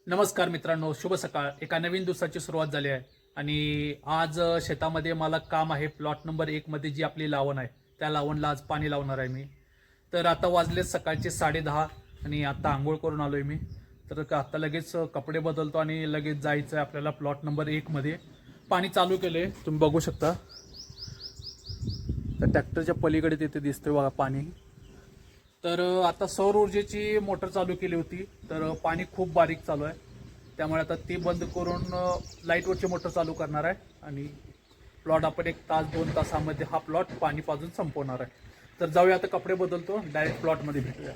नमस्कार मित्रांनो, शुभ सकाळ. एका नवीन दिवसाची सुरुवात झाली आहे आणि आज शेतामध्ये मला काम आहे. प्लॉट नंबर 1 मध्ये जी आपली लावण आहे त्या लावणला आज पाणी लावणार आहे मी. तर आता वाजले सकाळचे 10:30 आणि आता आंघोळ करून आलोय मी. तर आता लगेच कपडे बदलतो आणि लगेच जायचं आहे आपल्याला प्लॉट नंबर 1 मध्ये. पाणी चालू केले तुम्ही बघू शकता. तर ट्रॅक्टरच्या पलीकडे तिथे दिसतोय बघा पाणी. तर आता सौर ऊर्जेची मोटर चालू केली होती, तर पाणी खूप बारीक चालू आहे. त्यामुळे आता ती बंद करून लाईटवरची मोटर चालू करणार आहे आणि प्लॉट आपण 1 तास 2 तासामध्ये हा प्लॉट पाणी पाजून संपवणार आहे. तर जाऊया, आता कपडे बदलतो, डायरेक्ट प्लॉटमध्ये भेटूया.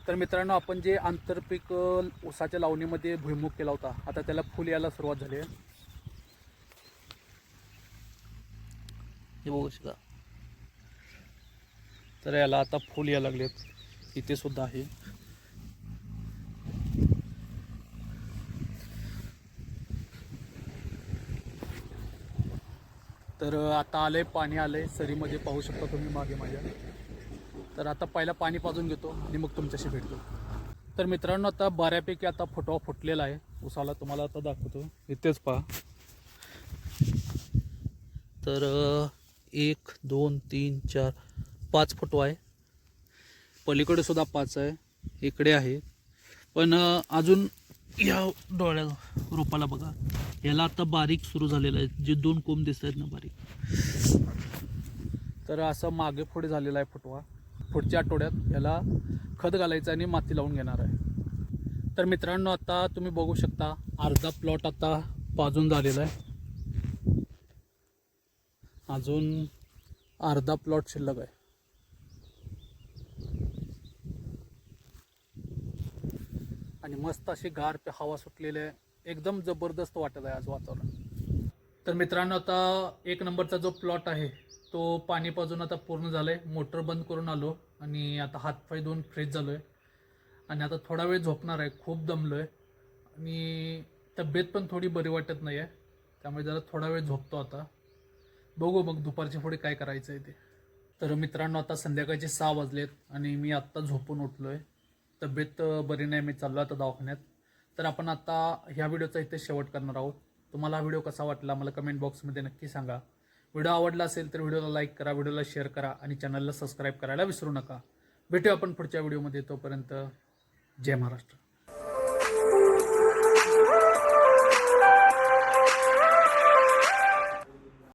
तर मित्रांनो, आपण जे आंतरपीक ऊसाच्या लावणीमध्ये भुईमुग केला होता, आता त्याला फुल यायला सुरुवात झाली आहे. हे बघू शकता. तर याला आता फुल यायला लागलेत. इथे सुद्धा आहे. तर आता आलंय, पाणी आलंय सरीमध्ये, पाहू शकता तुम्ही मागे माझ्या. तर आता पहिला पाणी पाजून घेतो आणि मग तुमच्याशी भेटतो. तर मित्रांनो, आता बऱ्यापैकी आता फुटवा फुटलेला आहे उसाला. तुम्हाला आता दाखवतो, इथेच पहा. तर 1 2 3 4 5 फुटवा आहे. पलीकडे सुद्धा 5 आहे, इकडे आहे. पण अजून या डोळ्या रोपाला बघा, याला आता बारीक सुरू झालेलं आहे. जे 2 कोंब दिसत आहेत ना बारीक, तर असं मागे पुढे झालेला आहे फुटवा. पुढच्या आठवड्यात याला खत घालायचं आणि माती लावून घेणार आहे. तर मित्रांनो, आता तुम्ही बघू शकता अर्धा प्लॉट आता पाजून झालेला आहे. अजून अर्धा प्लॉट शिल्लक आहे. आणि मस्त अशी गार हवा सुटलेली आहे. एकदम जबरदस्त वाटत आहे आज वातावरण. तर मित्रांनो, आता 1 नंबरचा जो प्लॉट आहे तो पाणी पाजून आता पूर्ण झालंय. मोटर बंद करून आलो आणि आता हातपाय धुवून फ्रेश झालोय आणि आता थोडा वेळ झोपणार आहे. खूप दमलोय आणि तब्येत पण थोडी बरी वाटत नाही आहे. त्यामुळे जरा थोडा वेळ झोपतो आता. बघू मग दुपारच्या पुढे काय करायचं आहे ते. तर मित्रांनो, आता संध्याकाळचे 6 वाजलेत आणि मी आत्ता झोपून उठलोय. तब्येत बरी नाही, मी चाललो आता दवाखान्यात. तर आपण आता ह्या व्हिडिओचा इथे शेवट करणार आहोत. तुम्हाला हा व्हिडिओ कसा वाटला मला कमेंट बॉक्समध्ये नक्की सांगा. व्हिडिओ आवडला असेल तर व्हिडिओला लाईक करा, व्हिडिओला शेअर करा आणि चॅनलला सबस्क्राईब करायला विसरू नका. भेटूया आपण पुढच्या व्हिडिओमध्ये. तोपर्यंत जय महाराष्ट्र.